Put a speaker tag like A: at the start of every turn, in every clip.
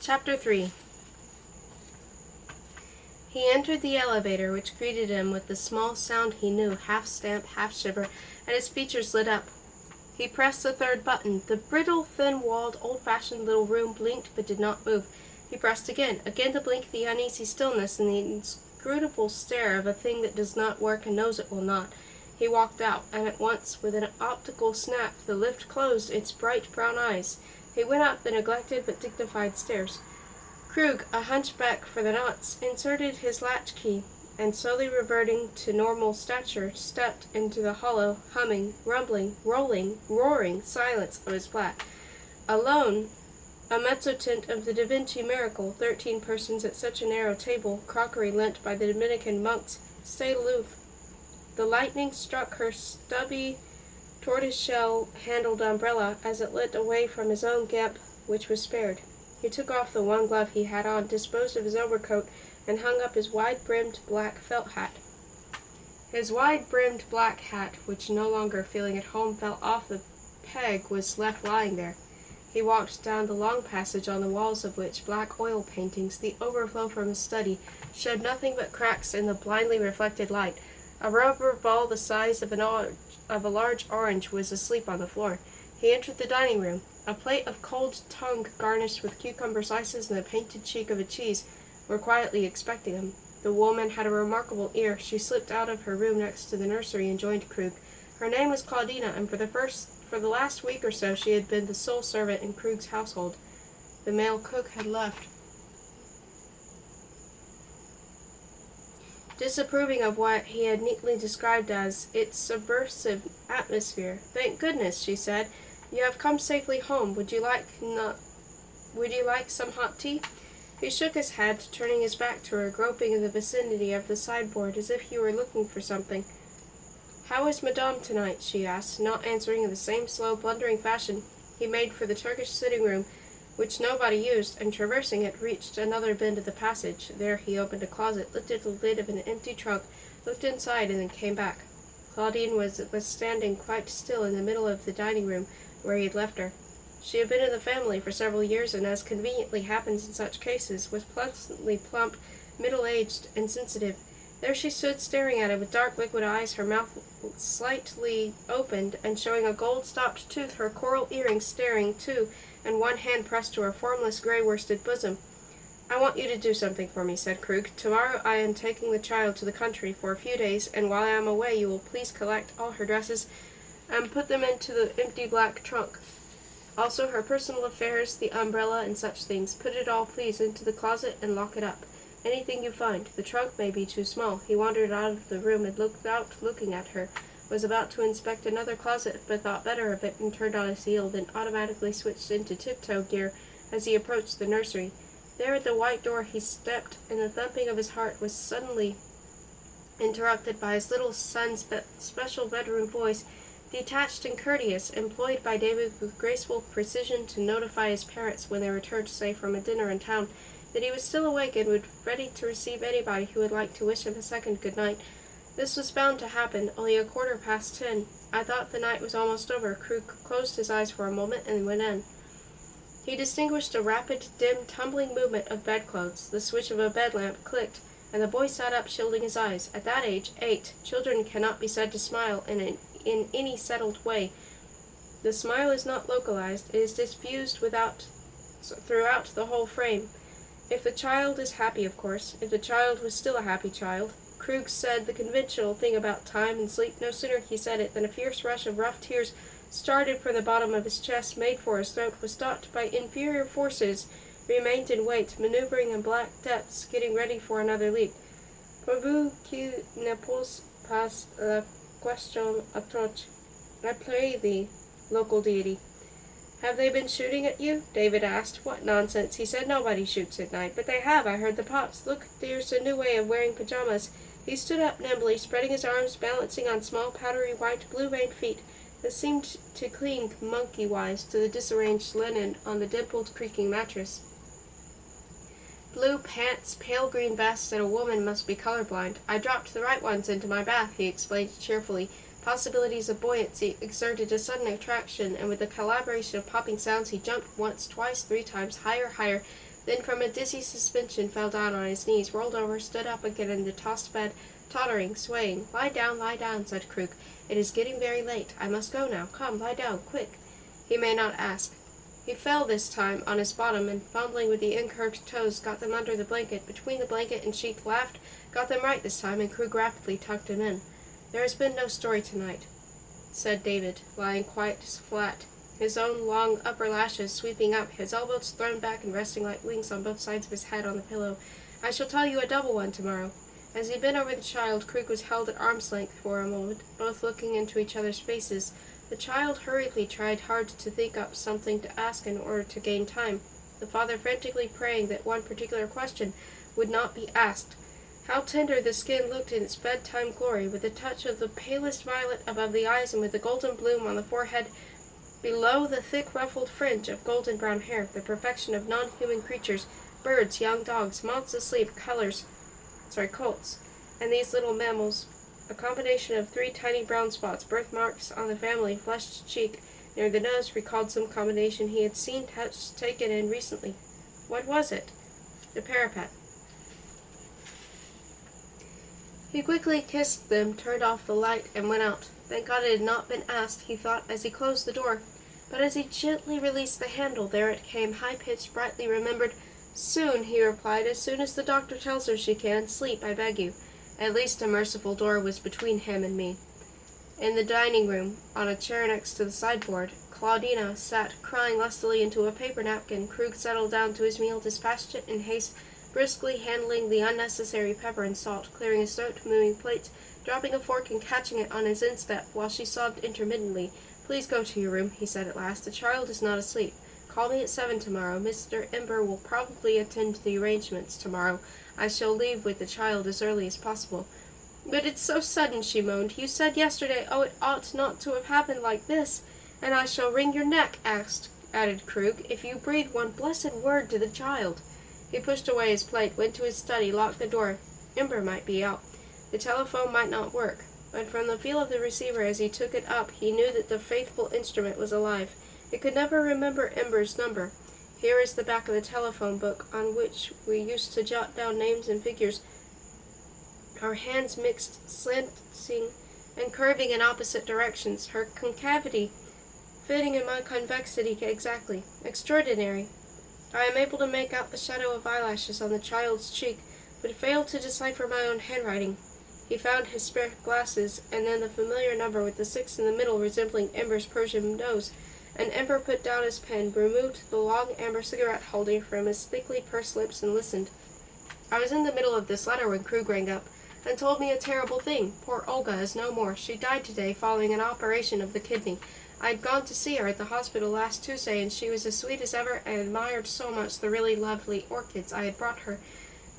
A: Chapter 3. He entered the elevator, which greeted him with the small sound he knew, half-stamp, half-shiver, and his features lit up. He pressed the third button. The brittle, thin-walled, old-fashioned little room blinked but did not move. He pressed again. Again the blink, the uneasy stillness, and the inscrutable stare of a thing that does not work and knows it will not. He walked out, and at once, with an optical snap, the lift closed its bright brown eyes. He went up the neglected but dignified stairs. Krug, a hunchback for the nonce, inserted his latchkey, and slowly reverting to normal stature, stepped into the hollow, humming, rumbling, rolling, roaring silence of his flat. Alone, a mezzotint of the Da Vinci Miracle, 13 persons at such a narrow table, crockery lent by the Dominican monks, stayed aloof. The lightning struck her stubby, tortoiseshell-handled umbrella as it lit away from his own gamp, which was spared. He took off the one glove he had on, disposed of his overcoat, and hung up his wide-brimmed black felt hat. His wide-brimmed black hat, which no longer feeling at home fell off the peg, was left lying there. He walked down the long passage on the walls of which black oil paintings, the overflow from his study, showed nothing but cracks in the blindly reflected light. A rubber ball the size of a large orange was asleep on the floor. He entered the dining room. A plate of cold tongue garnished with cucumber slices and the painted cheek of a cheese were quietly expecting him. The woman had a remarkable ear. She slipped out of her room next to the nursery and joined Krug. Her name was Claudina, and for the last week or so she had been the sole servant in Krug's household. The male cook had left. Disapproving of what he had neatly described as its subversive atmosphere. "Thank goodness," she said. "You have come safely home. Would you like some hot tea?" He shook his head, turning his back to her, groping in the vicinity of the sideboard as if he were looking for something. "How is Madame tonight?" she asked, not answering in the same slow, blundering fashion. He made for the Turkish sitting-room, which nobody used, and traversing it, reached another bend of the passage. There he opened a closet, lifted the lid of an empty trunk, looked inside, and then came back. Claudine was standing quite still in the middle of the dining-room, where he had left her. She had been in the family for several years, and, as conveniently happens in such cases, was pleasantly plump, middle-aged, and sensitive. There she stood, staring at him with dark liquid eyes, her mouth slightly opened, and showing a gold-stopped tooth, her coral earrings staring, too, and one hand pressed to her formless, grey-worsted bosom. "I want you to do something for me," said Krug. "Tomorrow I am taking the child to the country for a few days, and while I am away you will please collect all her dresses and put them into the empty black trunk. Also her personal affairs, the umbrella, and such things. Put it all, please, into the closet and lock it up. Anything you find. The trunk may be too small." He wandered out of the room and looked out, looking at her, was about to inspect another closet, but thought better of it and turned on his heel, then automatically switched into tiptoe gear as he approached the nursery. There at the white door he stepped, and the thumping of his heart was suddenly interrupted by his little son's special bedroom voice, detached and courteous, employed by David with graceful precision to notify his parents when they returned safe from a dinner in town that he was still awake and would ready to receive anybody who would like to wish him a second good night. This was bound to happen, only 10:15. I thought the night was almost over. Krug closed his eyes for a moment and went in. He distinguished a rapid, dim, tumbling movement of bedclothes. The switch of a bed lamp clicked, and the boy sat up, shielding his eyes. At that age, 8, children cannot be said to smile in any settled way. The smile is not localized. It is diffused throughout the whole frame. If the child is happy, of course. If the child was still a happy child. Krug said the conventional thing about time and sleep. No sooner he said it than a fierce rush of rough tears started from the bottom of his chest, made for his throat, was stopped by inferior forces, remained in wait, maneuvering in black depths, getting ready for another leap. "Pourvu qu'il ne pose pas la question atroce. I pray thee, local deity." "Have they been shooting at you?" David asked. "What nonsense," he said. "Nobody shoots at night." "But they have. I heard the pops. Look, there's a new way of wearing pajamas." He stood up nimbly, spreading his arms, balancing on small, powdery white, blue-veined feet that seemed to cling monkey-wise to the disarranged linen on the dimpled, creaking mattress. "Blue pants, pale green vest, and a woman must be colorblind. I dropped the right ones into my bath," he explained cheerfully. Possibilities of buoyancy exerted a sudden attraction, and with a collaboration of popping sounds he jumped once, twice, 3 times, higher, higher, then from a dizzy suspension fell down on his knees, rolled over, stood up again in the tossed bed, tottering, swaying. Lie down, said Krug. It is getting very late. I must go now. Come, lie down, quick. He may not ask. He fell this time on his bottom, and fumbling with the incurved toes, got them under the blanket, between the blanket and sheet, laughed, got them right this time, and Krug rapidly tucked him in. There has been no story tonight, said David, lying quite flat, his own long upper lashes sweeping up, his elbows thrown back and resting like wings on both sides of his head on the pillow. I shall tell you a double one tomorrow. As he bent over the child, Krug was held at arm's length for a moment, both looking into each other's faces. The child hurriedly tried hard to think up something to ask in order to gain time, the father frantically praying that one particular question would not be asked. How tender the skin looked in its bedtime glory, with a touch of the palest violet above the eyes and with the golden bloom on the forehead below the thick ruffled fringe of golden brown hair, the perfection of non-human creatures, birds, young dogs, moths asleep, colts, and these little mammals, a combination of 3 tiny brown spots, birthmarks on the family flushed cheek near the nose, recalled some combination he had seen, touched, taken in recently. What was it? The parapet. He quickly kissed them, turned off the light, and went out. Thank God it had not been asked, he thought, as he closed the door. But as he gently released the handle, there it came, high-pitched, brightly remembered. Soon, he replied, as soon as the doctor tells her she can. Sleep, I beg you. At least a merciful door was between him and me. In the dining room, on a chair next to the sideboard, Claudina sat crying lustily into a paper napkin. Krug settled down to his meal, dispatched it in haste, briskly handling the unnecessary pepper and salt, clearing his throat, moving plates, dropping a fork and catching it on his instep, while she sobbed intermittently. Please go to your room, he said at last. The child is not asleep. Call me at 7 tomorrow. Mr. Ember will probably attend to the arrangements tomorrow. I shall leave with the child as early as possible. But it's so sudden, she moaned. You said yesterday, oh, it ought not to have happened like this. And I shall wring your neck, added Krug, if you breathe one blessed word to the child. He pushed away his plate, went to his study, locked the door. Ember might be out. The telephone might not work. But from the feel of the receiver as he took it up, he knew that the faithful instrument was alive. It could never remember Ember's number. Here is the back of the telephone book, on which we used to jot down names and figures, our hands mixed, slanting and curving in opposite directions, her concavity fitting in my convexity exactly. Extraordinary. I am able to make out the shadow of eyelashes on the child's cheek, but fail to decipher my own handwriting. He found his spare glasses, and then the familiar number with the 6 in the middle resembling Ember's Persian nose, and Ember put down his pen, removed the long amber cigarette holder from his thickly pursed lips, and listened. I was in the middle of this letter when Krug rang up, and told me a terrible thing. Poor Olga is no more. She died today following an operation of the kidney. I had gone to see her at the hospital last Tuesday, and she was as sweet as ever, and admired so much the really lovely orchids I had brought her.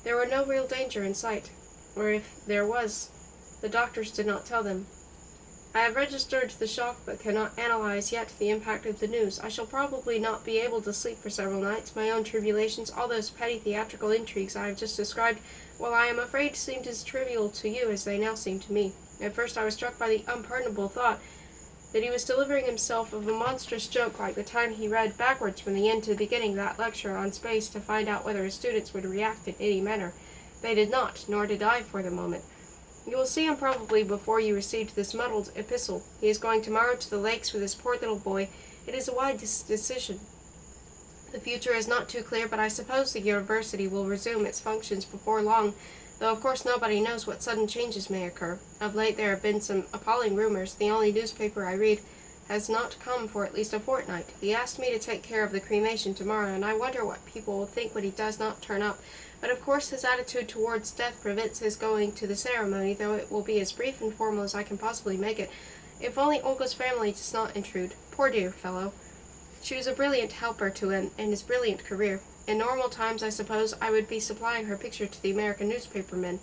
A: There were no real danger in sight, or if there was, the doctors did not tell them. I have registered the shock, but cannot analyze yet the impact of the news. I shall probably not be able to sleep for several nights. My own tribulations, all those petty theatrical intrigues I have just described, while I am afraid seemed as trivial to you as they now seem to me. At first I was struck by the unpardonable thought that he was delivering himself of a monstrous joke, like the time he read backwards from the end to the beginning that lecture on space to find out whether his students would react in any manner. They did not, nor did I for the moment. You will see him probably before you received this muddled epistle. He is going tomorrow to the lakes with his poor little boy. It is a wise decision. The future is not too clear, but I suppose the university will resume its functions before long, though of course nobody knows what sudden changes may occur. Of late there have been some appalling rumors. The only newspaper I read has not come for at least a fortnight. He asked me to take care of the cremation tomorrow, and I wonder what people will think when he does not turn up. But of course his attitude towards death prevents his going to the ceremony, though it will be as brief and formal as I can possibly make it. If only Olga's family does not intrude. Poor dear fellow. She was a brilliant helper to him in his brilliant career. In normal times, I suppose, I would be supplying her picture to the American newspapermen.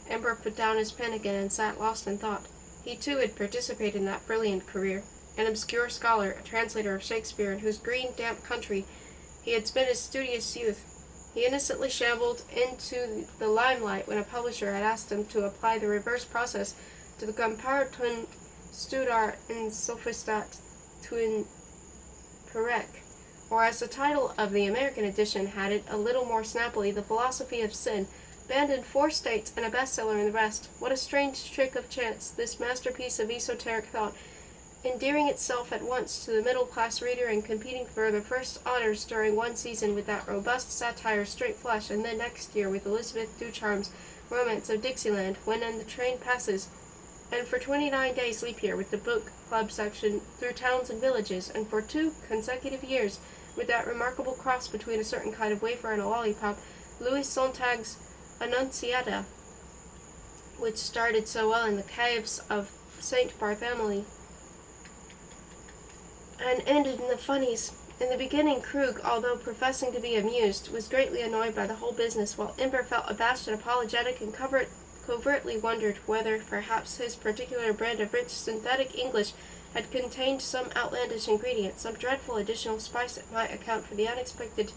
A: Ember put down his pen again and sat lost in thought. He too had participated in that brilliant career. An obscure scholar, a translator of Shakespeare, in whose green, damp country he had spent his studious youth. He innocently shambled into the limelight when a publisher had asked him to apply the reverse process to the Comparatum Studar in Sophistat Twin Perec, Or as the title of the American edition had it, a little more snappily, The Philosophy of Sin, banned in 4 states and a bestseller in the rest. What a strange trick of chance, this masterpiece of esoteric thought, endearing itself at once to the middle-class reader and competing for the first honors during one season with that robust satire Straight Flush, and then next year with Elizabeth Ducharme's Romance of Dixieland, When and the Train Passes, and for 29 days leap year with the book club section through towns and villages, and for 2 consecutive years with that remarkable cross between a certain kind of wafer and a lollipop, Louis Sontag's Annunciata, which started so well in the caves of Saint Bartholomew, and ended in the funnies. In the beginning, Krug, although professing to be amused, was greatly annoyed by the whole business, while Ember felt abashed and apologetic and covertly wondered whether perhaps his particular brand of rich synthetic English had contained some outlandish ingredient, some dreadful additional spice that might account for the unexpected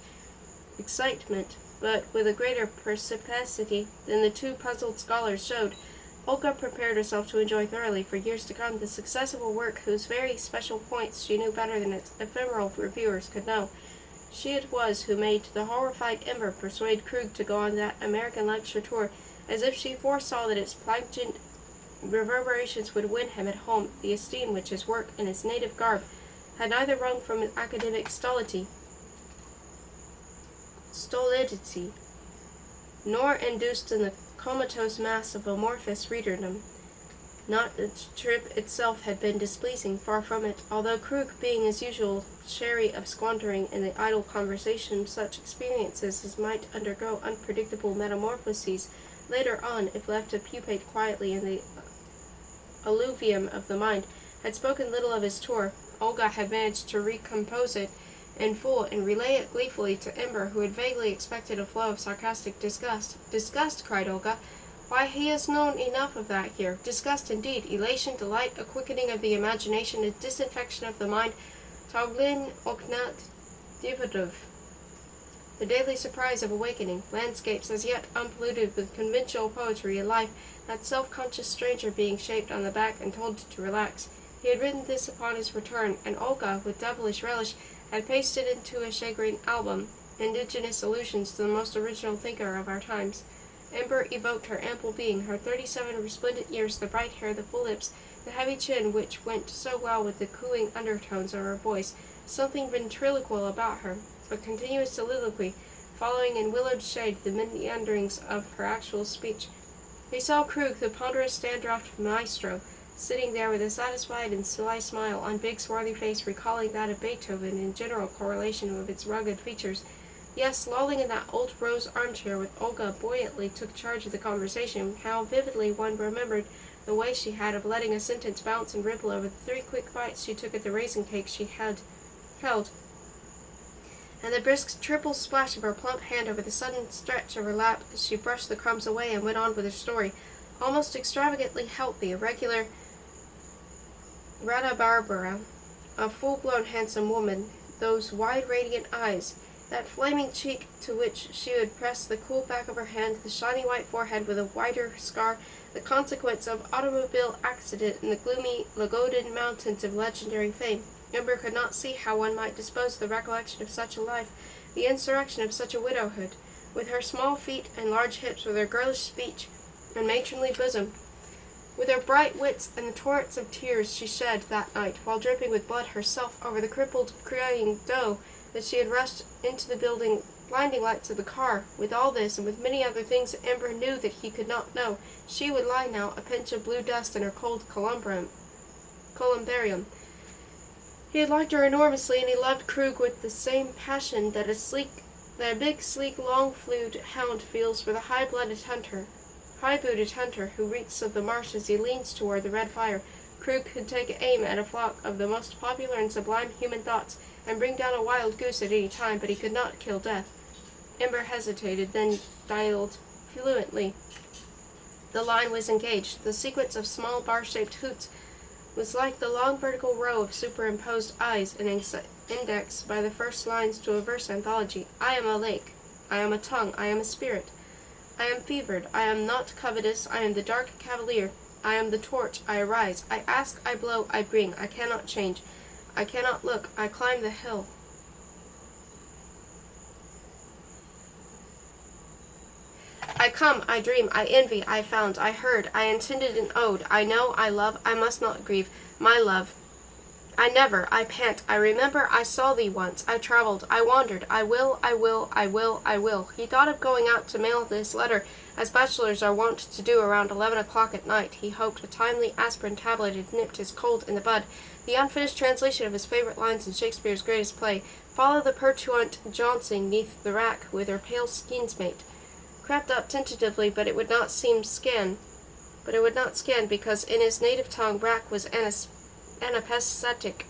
A: excitement. But with a greater perspicacity than the 2 puzzled scholars showed, Olga prepared herself to enjoy thoroughly for years to come the success of a work whose very special points she knew better than its ephemeral reviewers could know. She it was who made the horrified Ember persuade Krug to go on that American lecture tour, as if she foresaw that its plangent reverberations would win him at home the esteem which his work in its native garb had neither wrung from academic stolidity, nor induced in the comatose mass of amorphous readerdom. Not that the trip itself had been displeasing, far from it, although Krug, being as usual chary of squandering in the idle conversation such experiences as might undergo unpredictable metamorphoses later on, if left to pupate quietly in the alluvium of the mind, had spoken little of his tour. Olga had managed to recompose it in full and relay it gleefully to Ember, who had vaguely expected a flow of sarcastic disgust. "Disgust!" cried Olga. "Why, he has known enough of that here. Disgust, indeed! Elation, delight, a quickening of the imagination, a disinfection of the mind. Tauglin oknat dipodov. The daily surprise of awakening. Landscapes as yet unpolluted with conventional poetry and life, that self-conscious stranger being shaped on the back and told to relax." He had written this upon his return, and Olga, with devilish relish, had pasted into a shagreen album indigenous allusions to the most original thinker of our times. Ember evoked her ample being, her 37 resplendent years, the bright hair, the full lips, the heavy chin which went so well with the cooing undertones of her voice, something ventriloquial about her, a continuous soliloquy, following in willowed shade the meanderings of her actual speech. He saw Krug, the ponderous stand-draft maestro, sitting there with a satisfied and sly smile on big swarthy face recalling that of Beethoven in general correlation with its rugged features. Yes, lolling in that old rose armchair with Olga buoyantly took charge of the conversation, how vividly one remembered the way she had of letting a sentence bounce and ripple over the 3 quick bites she took at the raisin cake she had held, and the brisk triple splash of her plump hand over the sudden stretch of her lap as she brushed the crumbs away and went on with her story, almost extravagantly healthy, a regular Rada-Barbara, a full-blown handsome woman, those wide radiant eyes, that flaming cheek to which she would press the cool back of her hand, the shiny white forehead with a wider scar, the consequence of automobile accident in the gloomy Lagodan mountains of legendary fame. Ember could not see how one might dispose the recollection of such a life, the insurrection of such a widowhood, with her small feet and large hips, with her girlish speech and matronly bosom, with her bright wits and the torrents of tears she shed that night, while dripping with blood herself over the crippled crying doe that she had rushed into the blinding lights of the car. With all this, and with many other things that Ember knew that he could not know, she would lie now, a pinch of blue dust in her cold columbarium. He had liked her enormously, and he loved Krug with the same passion that a big, sleek, long-flued hound feels for the high-booted hunter who reeks of the marsh as he leans toward the red fire. Krug could take aim at a flock of the most popular and sublime human thoughts, and bring down a wild goose at any time, but he could not kill death. Ember hesitated, then dialed fluently. The line was engaged. The sequence of small bar-shaped hoots was like the long vertical row of superimposed eyes, and indexed by the first lines to a verse anthology. I am a lake. I am a tongue. I am a spirit. I am fevered. I am not covetous. I am the dark cavalier. I am the torch. I arise. I ask. I blow. I bring. I cannot change. I cannot look. I climb the hill. I come, I dream, I envy, I found, I heard, I intended and owed, I know, I love, I must not grieve, my love. I never, I pant, I remember, I saw thee once, I traveled, I wandered, I will, I will, I will, I will. He thought of going out to mail this letter, as bachelors are wont to do around 11 o'clock at night. He hoped a timely aspirin tablet had nipped his cold in the bud. The unfinished translation of his favorite lines in Shakespeare's greatest play, "Follow the petulant jouncing neath the rack with her pale skeins mate," crept up tentatively, but it would not scan because in his native tongue rack was anapathetic.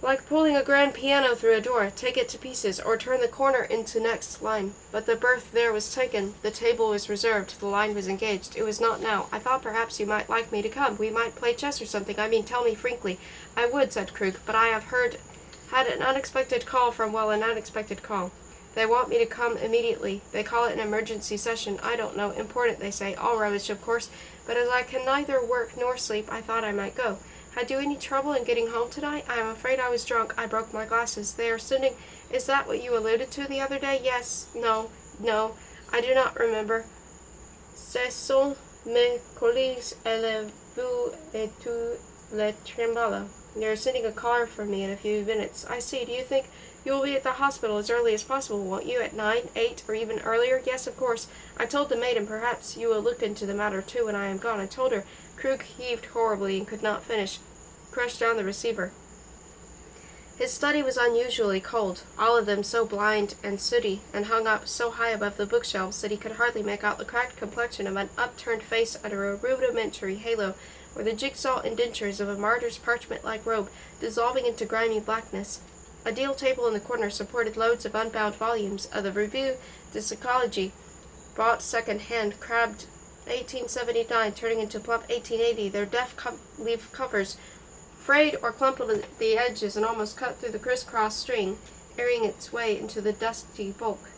A: Like pulling a grand piano through a door, take it to pieces, or turn the corner into next line. But the berth there was taken, the table was reserved, the line was engaged. It was not now. I thought perhaps you might like me to come. We might play chess or something. I mean, tell me frankly. I would, said Krug, but I have had an unexpected call from, an unexpected call. They want me to come immediately. They call it an emergency session. I don't know. Important, they say. All rubbish, of course. But as I can neither work nor sleep, I thought I might go. Had you any trouble in getting home tonight? I am afraid I was drunk. I broke my glasses. They are sending... Is that what you alluded to the other day? Yes. No. I do not remember. Ce sont mes collègues et vous et tout le trembala. They are sending a car for me in a few minutes. I see. Do you think you will be at the hospital as early as possible, won't you? At 9, 8, or even earlier? Yes, of course. I told the maid, and perhaps you will look into the matter too when I am gone. I told her. Krug heaved horribly and could not finish. Crushed down the receiver. His study was unusually cold, all of them so blind and sooty, and hung up so high above the bookshelves that he could hardly make out the cracked complexion of an upturned face under a rudimentary halo, or the jigsaw indentures of a martyr's parchment-like robe dissolving into grimy blackness. A deal table in the corner supported loads of unbound volumes of the Revue de Psychologie, bought second-hand, crabbed 1879, turning into plump 1880, their deft-leaf covers frayed or crumpled at the edges and almost cut through the criss-cross string, airing its way into the dusty bulk.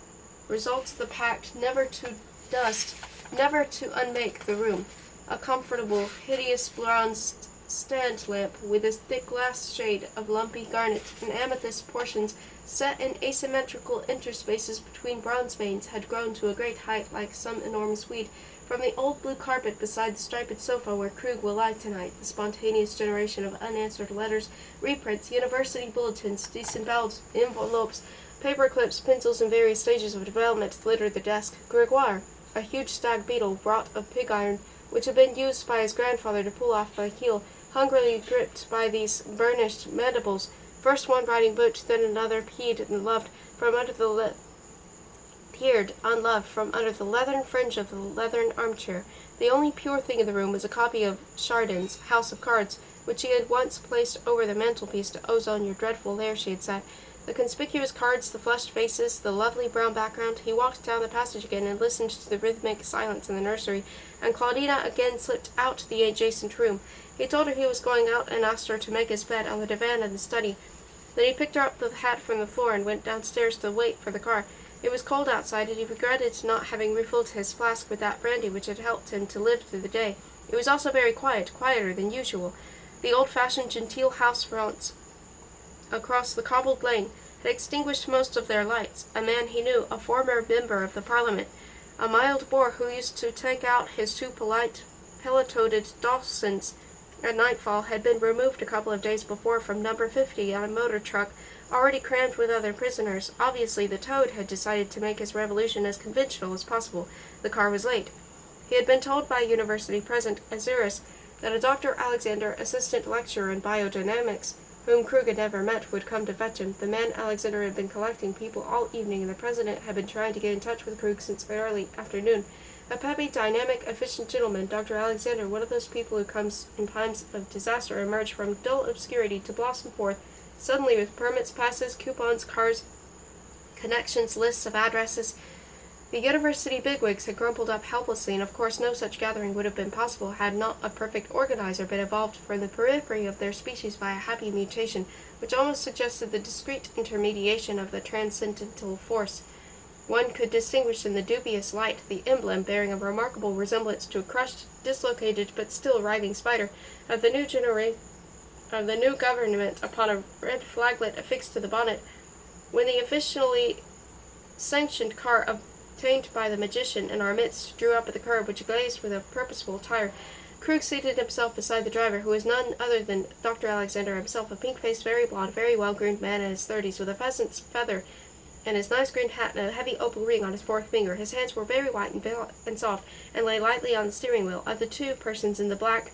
A: Results of the pact never to dust, never to unmake the room. A comfortable, hideous bronze stand lamp with a thick glass shade of lumpy garnet and amethyst portions set in asymmetrical interspaces between bronze veins had grown to a great height like some enormous weed. From the old blue carpet beside the striped sofa where Krug will lie tonight, the spontaneous generation of unanswered letters, reprints, university bulletins, disemboweled envelopes, paper clips, pencils in various stages of development littered the desk. Gregoire, a huge stag beetle wrought of pig iron, which had been used by his grandfather to pull off the heel, hungrily gripped by these burnished mandibles, first one riding boot, then another, peered unloved from under the leathern fringe of the leathern armchair. The only pure thing in the room was a copy of Chardin's House of Cards, which he had once placed over the mantelpiece to ozone your dreadful lair, she had said. The conspicuous cards, the flushed faces, the lovely brown background. He walked down the passage again and listened to the rhythmic silence in the nursery, and Claudina again slipped out to the adjacent room. He told her he was going out and asked her to make his bed on the divan in the study. Then he picked up the hat from the floor and went downstairs to wait for the car. It was cold outside, and he regretted not having refilled his flask with that brandy which had helped him to live through the day. It was also very quiet, quieter than usual. The old-fashioned genteel house fronts across the cobbled lane had extinguished most of their lights. A man he knew, a former member of the Parliament, a mild boor who used to take out his two polite, pelotted Dawsons at nightfall, had been removed a couple of days before from number 50 on a motor truck, already crammed with other prisoners. Obviously, the Toad had decided to make his revolution as conventional as possible. The car was late. He had been told by a university present, Azuris, that a Dr. Alexander, assistant lecturer in biodynamics, whom Krug had never met, would come to fetch him. The man Alexander had been collecting people all evening, and the president had been trying to get in touch with Krug since early afternoon. A peppy, dynamic, efficient gentleman, Dr. Alexander, one of those people who comes in times of disaster, emerged from dull obscurity to blossom forth suddenly with permits, passes, coupons, cars, connections, lists of addresses. The university bigwigs had crumpled up helplessly, and of course no such gathering would have been possible had not a perfect organizer been evolved from the periphery of their species by a happy mutation, which almost suggested the discreet intermediation of the transcendental force. One could distinguish in the dubious light the emblem bearing a remarkable resemblance to a crushed, dislocated, but still writhing spider of the new government upon a red flaglet affixed to the bonnet. When the officially sanctioned car of tamed by the magician in our midst, drew up at the curb, which glazed with a purposeful tire. Krug seated himself beside the driver, who was none other than Dr. Alexander himself, a pink-faced, very blond, very well-groomed man in his 30s, with a pheasant's feather and his nice green hat and a heavy opal ring on his fourth finger. His hands were very white and soft, and lay lightly on the steering wheel. Of the two persons in the black,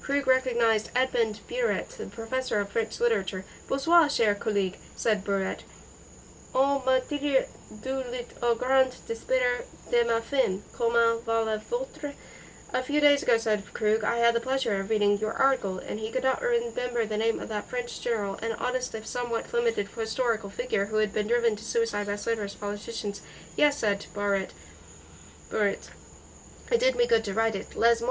A: Krug recognized Edmond Buret, the professor of French literature. "Bonsoir, cher collègue," said Buret. "On m'a tiré du lit au grand despair de ma femme. Comment va la vôtre?" "A few days ago," said Krug, "I had the pleasure of reading your article," and he could not remember the name of that French general, an honest if somewhat limited historical figure who had been driven to suicide by slanderous politicians. "Yes," said Buret. "It did me good to write it. Les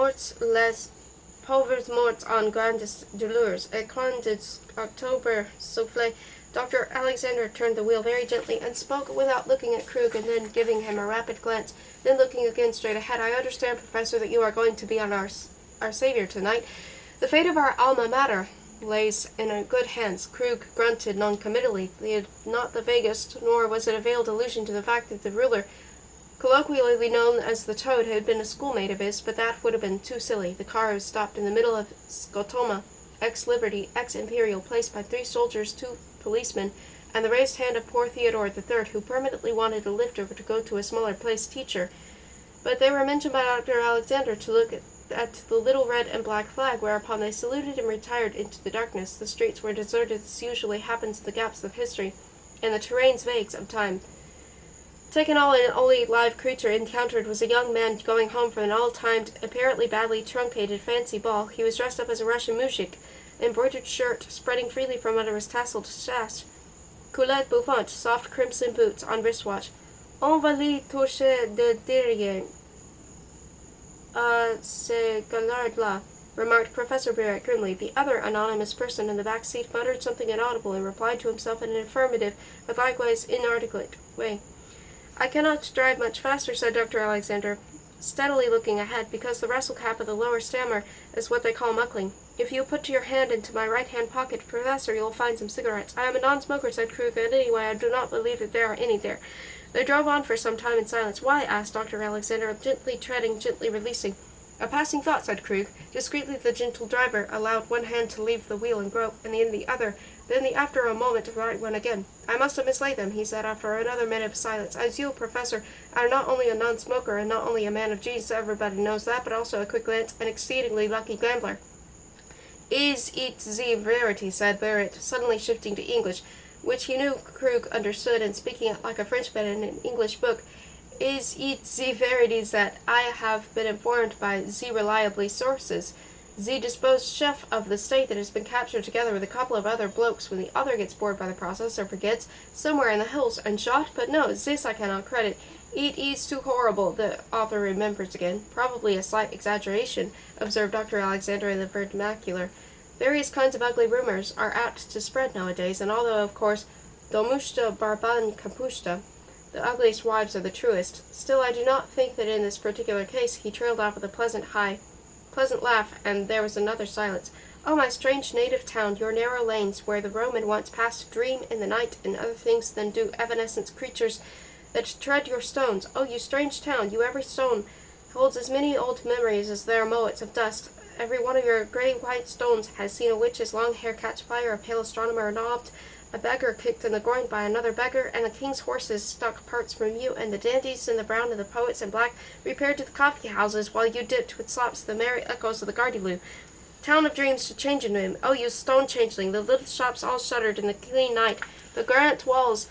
A: pauvres morts en grandes douleurs, et quand des October souffle." Dr. Alexander turned the wheel very gently and spoke without looking at Krug, and then giving him a rapid glance, then looking again straight ahead. "I understand, Professor, that you are going to be on our Savior tonight. The fate of our alma mater lays in good hands." Krug grunted non-committally. He had not the vaguest, nor was it a veiled allusion to the fact that the ruler, colloquially known as the Toad, had been a schoolmate of his, but that would have been too silly. The car was stopped in the middle of Scotoma, ex-Liberty, ex-Imperial, placed by 3 soldiers, 2 policemen, and the raised hand of poor Theodore III, who permanently wanted a lift over to go to a smaller place teacher. But they were mentioned by Dr. Alexander to look at the little red and black flag, whereupon they saluted and retired into the darkness. The streets were deserted, as usually happens in the gaps of history, and the terrains vagues of time. Taken all in, the only live creature encountered was a young man going home from an all-timed, apparently badly truncated fancy ball. He was dressed up as a Russian moujik, embroidered shirt spreading freely from under his tasseled sash, culotte bouffante, soft crimson boots on wristwatch. "On va lui toucher de derrière, ce gaillard-là," remarked Professor Buret grimly. The other anonymous person in the back seat muttered something inaudible and replied to himself in an affirmative, but likewise inarticulate way. "I cannot drive much faster," said Dr. Alexander, steadily looking ahead, "because the wrestle cap of the lower stammer is what they call muckling. If you put your hand into my right-hand pocket, Professor, you'll find some cigarettes." "I am a non-smoker," said Krug, "and anyway, I do not believe that there are any there." They drove on for some time in silence. "Why?" asked Dr. Alexander, gently treading, gently releasing. "A passing thought," said Krug. Discreetly the gentle driver allowed one hand to leave the wheel and grope, and in the other, then after a moment the right one again. "I must have mislaid them," he said after another minute of silence. "As you, Professor, are not only a non-smoker and not only a man of genius, everybody knows that, but also a quick glance, an exceedingly lucky gambler." "Is it the verity," said Barrett, suddenly shifting to English, which he knew Krug understood, and speaking it like a Frenchman in an English book. "Is it the verity that I have been informed by the reliable sources, the disposed chef of the state that has been captured together with a couple of other blokes when the other gets bored by the process or forgets, somewhere in the hills, and shot? But no, this I cannot credit. It is too horrible." The author remembers again. "Probably a slight exaggeration," observed Dr. Alexander in the vernacular. "Various kinds of ugly rumors are apt to spread nowadays, and although, of course, domushta barban kapushta, the ugliest wives are the truest, still I do not think that in this particular case," he trailed off with a pleasant laugh, and there was another silence. "Oh, my strange native town, your narrow lanes, where the Roman once passed to dream in the night and other things than do evanescent creatures that tread your stones. Oh, you strange town, you every stone holds as many old memories as there are motes of dust. Every one of your gray-white stones has seen a witch's long hair catch fire, a pale astronomer knobbed, a beggar kicked in the groin by another beggar, and the king's horses stuck parts from you, and the dandies in the brown and the poets in black repaired to the coffee-houses while you dipped with slops the merry echoes of the Gardyloo. Town of dreams to change into him. Oh, you stone changeling, the little shops all shuttered in the clean night, the granite walls,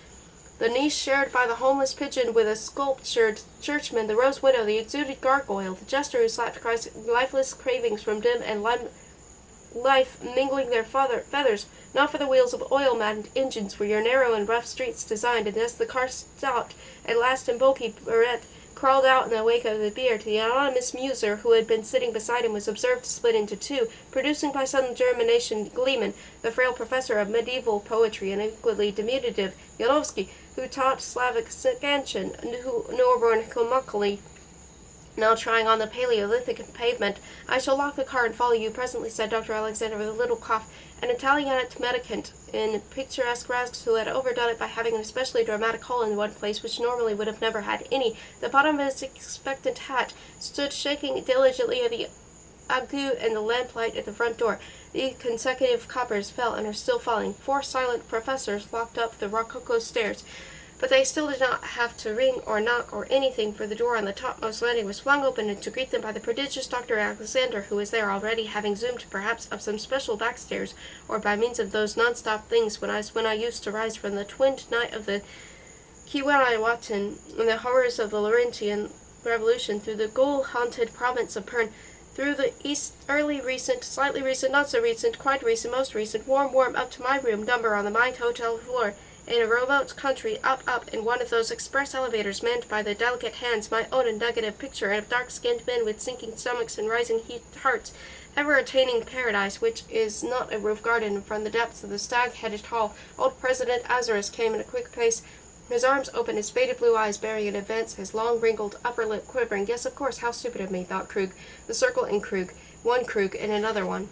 A: the niche shared by the homeless pigeon with a sculptured churchman, the rose widow, the exuded gargoyle, the jester who slapped Christ's lifeless cravings from dim and life mingling their feathers, not for the wheels of oil-maddened engines were your narrow and rough streets designed, and as the car stopped, at last in bulky Barrett crawled out in the wake of the bier, the anonymous muser who had been sitting beside him was observed to split into two, producing by sudden germination Gleeman, the frail professor of medieval poetry, and equally diminutive Yanovsky, who taught Slavic scansion, newborn Kilmuckly, now trying on the Paleolithic pavement. "I shall lock the car and follow you presently," said Dr. Alexander with a little cough, An Italianate mendicant in picturesque rags who had overdone it by having an especially dramatic hole in one place which normally would have never had any. The bottom of his expectant hat stood shaking diligently at the ague and the lamplight at the front door. The consecutive coppers fell and are still falling. 4 silent professors walked up the rococo stairs. But they still did not have to ring or knock or anything, for the door on the topmost landing was flung open to greet them by the prodigious Dr. Alexander, who was there already, having zoomed perhaps up some special backstairs, or by means of those non-stop things when I used to rise from the twinned night of the Kiwaniwatan and the horrors of the Laurentian Revolution through the ghoul-haunted province of Pern, through the east, early recent, slightly recent, not so recent, quite recent, most recent, warm, up to my room number on the Mind Hotel floor, in a remote country, up, in one of those express elevators manned by the delicate hands, my own negative picture of dark-skinned men with sinking stomachs and rising hearts, ever attaining paradise, which is not a roof garden. From the depths of the stag-headed hall, old President Azarus came in a quick pace, his arms open, his faded blue eyes bearing in advance, his long, wrinkled upper lip quivering. Yes, of course, how stupid of me, thought Krug. The circle in Krug, one Krug and another one.